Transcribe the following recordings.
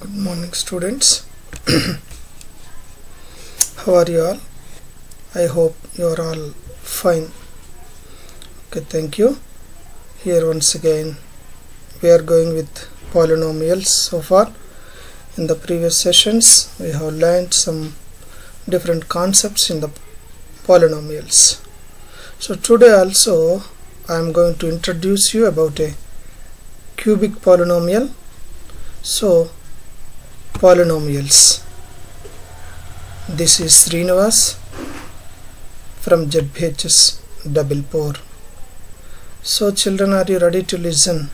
Good morning, students. How are you all? I hope you are all fine. Okay, thank you. Here once again we are going with polynomials. So far in the previous sessions we have learned some different concepts in the polynomials. So today also I am going to introduce you about a cubic polynomial. So polynomials. This is Srinivas from ZBHS Double4. So children, are you ready to listen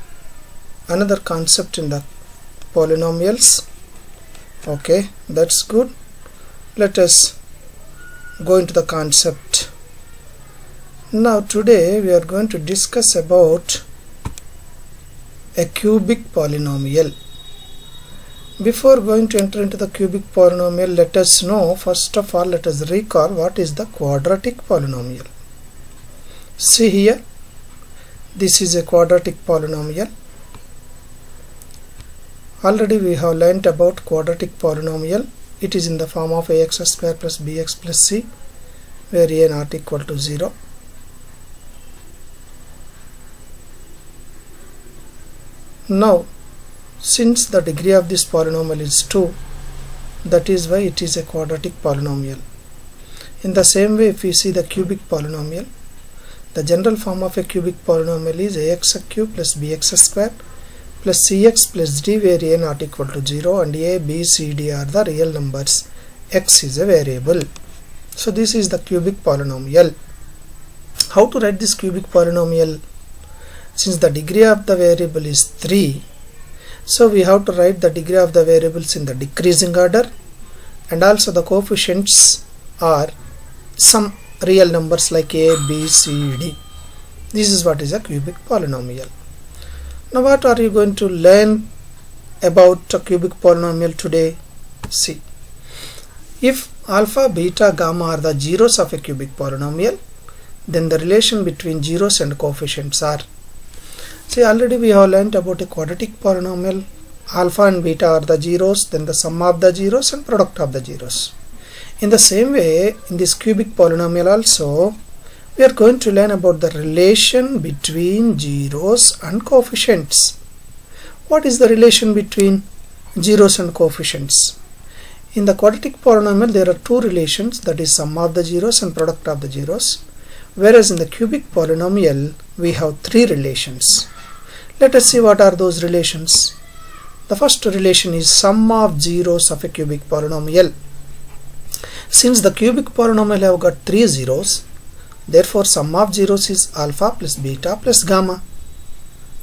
another concept in the polynomials? Okay, that's good. Let us go into the concept. Now today we are going to discuss about a cubic polynomial. Before going to enter into the cubic polynomial, let us know, first of all, let us recall what is the quadratic polynomial. See here, this is a quadratic polynomial. Already we have learnt about quadratic polynomial. It is in the form of ax square plus bx plus c, where a not equal to 0. Now, since the degree of this polynomial is 2, that is why it is a quadratic polynomial. In the same way, if we see the cubic polynomial, the general form of a cubic polynomial is ax cube plus bx square plus cx plus d, where a not equal to 0 and a, b, c, d are the real numbers. X is a variable. So this is the cubic polynomial. How to write this cubic polynomial? Since the degree of the variable is 3, so we have to write the degree of the variables in the decreasing order, and also the coefficients are some real numbers like a, b, c, d. This is what is a cubic polynomial. Now what are you going to learn about a cubic polynomial today? See, if alpha, beta, gamma are the zeros of a cubic polynomial, then the relation between zeros and coefficients are, see, already we have learnt about a quadratic polynomial. Alpha and beta are the zeros, then the sum of the zeros and product of the zeros. In the same way, in this cubic polynomial also, we are going to learn about the relation between zeros and coefficients. What is the relation between zeros and coefficients? In the quadratic polynomial, there are two relations, that is sum of the zeros and product of the zeros. Whereas in the cubic polynomial, we have three relations. Let us see what are those relations. The first relation is sum of zeros of a cubic polynomial. Since the cubic polynomial have got 3 zeros, therefore sum of zeros is alpha plus beta plus gamma.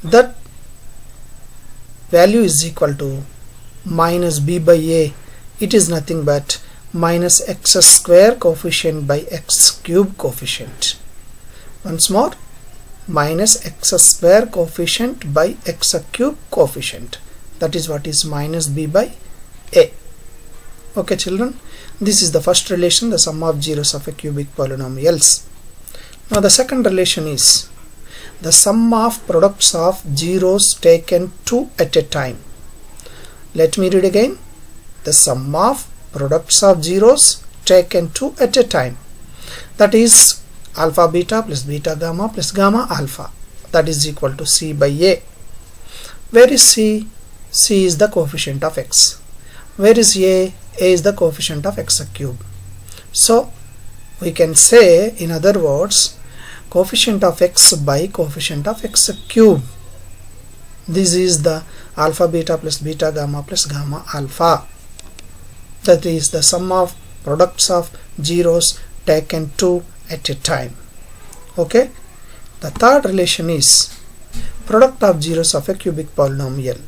That value is equal to minus b by a. It is nothing but minus x square coefficient by x cube coefficient. Once more, minus x square coefficient by x cube coefficient. That is what is minus b by a. Okay children, this is the first relation, the sum of zeros of a cubic polynomials. Now the second relation is the sum of products of zeros taken 2 at a time. Let me read again. The sum of products of zeros taken 2 at a time. That is alpha beta plus beta gamma plus gamma alpha. That is equal to c by a. Where is c? C is the coefficient of x. Where is a? A is the coefficient of x cube. So we can say, in other words, coefficient of x by coefficient of x cube. This is the alpha beta plus beta gamma plus gamma alpha. That is the sum of products of zeros taken 2 at a time. Okay. The third relation is product of zeros of a cubic polynomial.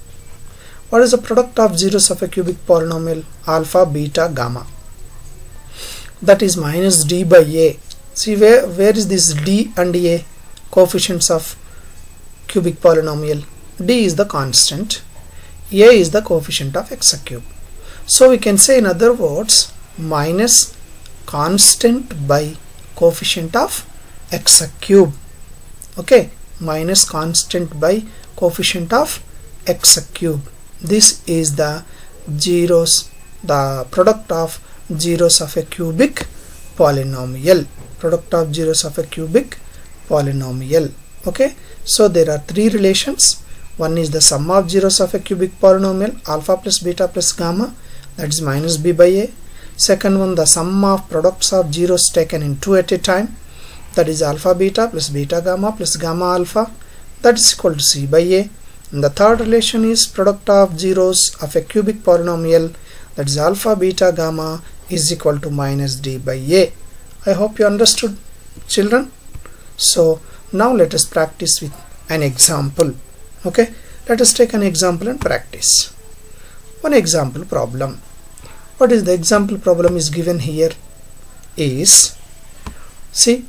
What is the product of zeros of a cubic polynomial? Alpha, beta, gamma. That is minus d by a. See where is this d and a? Coefficients of cubic polynomial. D is the constant. A is the coefficient of x cube. So we can say, in other words, minus constant by coefficient of x cube. Okay, minus constant by coefficient of x cube. This is the zeros, the product of zeros of a cubic polynomial, product of zeros of a cubic polynomial. Okay, so there are three relations. One is the sum of zeros of a cubic polynomial, alpha plus beta plus gamma, that is minus b by a. Second one, the sum of products of zeros taken in two at a time, that is alpha beta plus beta gamma plus gamma alpha, that is equal to c by a. And the third relation is product of zeros of a cubic polynomial, that is alpha beta gamma is equal to minus d by a. I hope you understood, children. So now let us practice with an example. Okay, let us take an example and practice. One example problem. What is the example problem is given here is, see,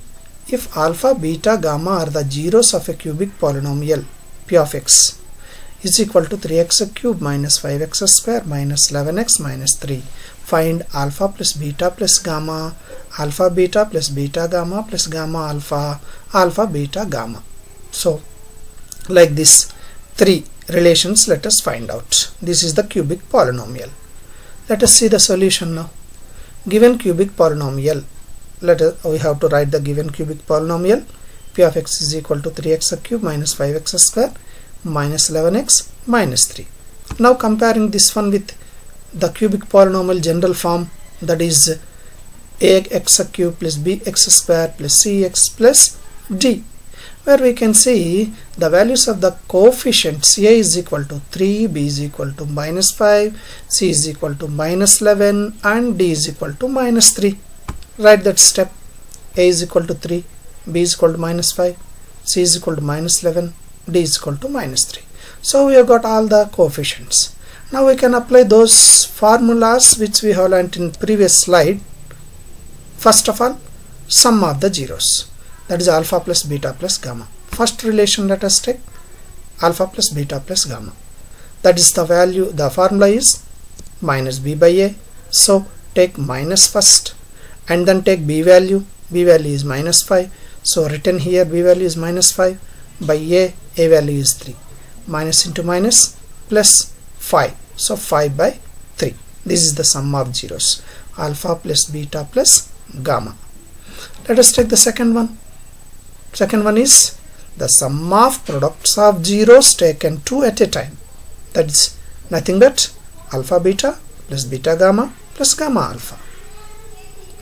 if alpha, beta, gamma are the zeros of a cubic polynomial p of x is equal to 3x cube minus 5x square minus 11x minus 3. Find alpha plus beta plus gamma, alpha beta plus beta gamma plus gamma alpha, alpha beta gamma. So like this three relations let us find out. This is the cubic polynomial. Let us see the solution now. Given cubic polynomial, we have to write the given cubic polynomial. P of x is equal to 3x cube minus 5x square minus 11x minus 3. Now comparing this one with the cubic polynomial general form, that is ax cube plus bx square plus cx plus d, where we can see the values of the coefficients. A is equal to 3, b is equal to minus 5, c is equal to minus 11 and d is equal to minus 3. Write that step. A is equal to 3, b is equal to minus 5, c is equal to minus 11, d is equal to minus 3. So we have got all the coefficients. Now we can apply those formulas which we have learnt in previous slide. First of all, sum of the zeros, that is alpha plus beta plus gamma. First relation let us take, alpha plus beta plus gamma. That is the value, the formula is minus b by a. So take minus first and then take b value. B value is minus 5. So written here b value is minus 5 by a value is 3. Minus into minus plus 5. So 5 by 3. This is the sum of zeros, alpha plus beta plus gamma. Let us take the second one. Second one is the sum of products of zeros taken two at a time. That is nothing but alpha beta plus beta gamma plus gamma alpha.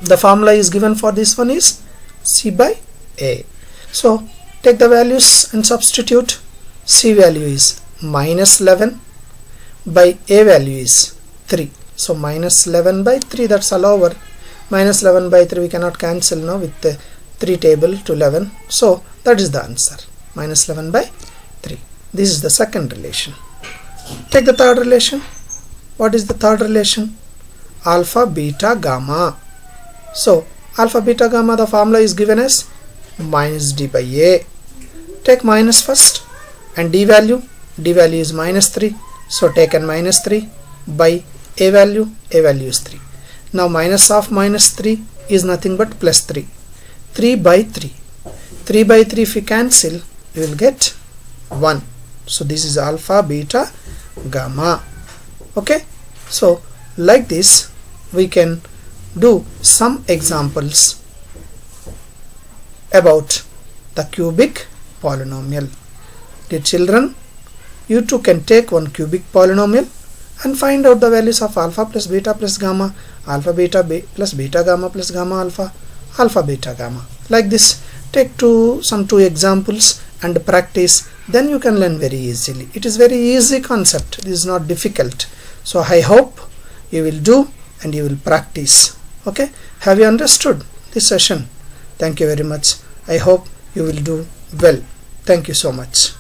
The formula is given for this one is c by a. So take the values and substitute. C value is minus 11 by a value is 3. So minus 11 by 3, that's all over. Minus 11 by 3 we cannot cancel now with the 3 table to 11. So that is the answer, minus 11 by 3. This is the second relation. Take the third relation. What is the third relation? Alpha beta gamma. So alpha beta gamma, the formula is given as minus d by a. Take minus first and d value is minus 3. So taken minus 3 by a value is 3. Now minus of minus 3 is nothing but plus 3. 3 by 3. 3 by 3 if we cancel, we will get 1. So this is alpha beta gamma. Okay, so like this we can do some examples about the cubic polynomial. Dear children, you too can take one cubic polynomial and find out the values of alpha plus beta plus gamma, alpha beta plus beta gamma plus gamma alpha, alpha beta gamma. Like this, take some two examples and practice, then you can learn very easily. It is very easy concept, it is not difficult. So I hope you will do and you will practice. Okay, have you understood this session? Thank you very much. I hope you will do well. Thank you so much.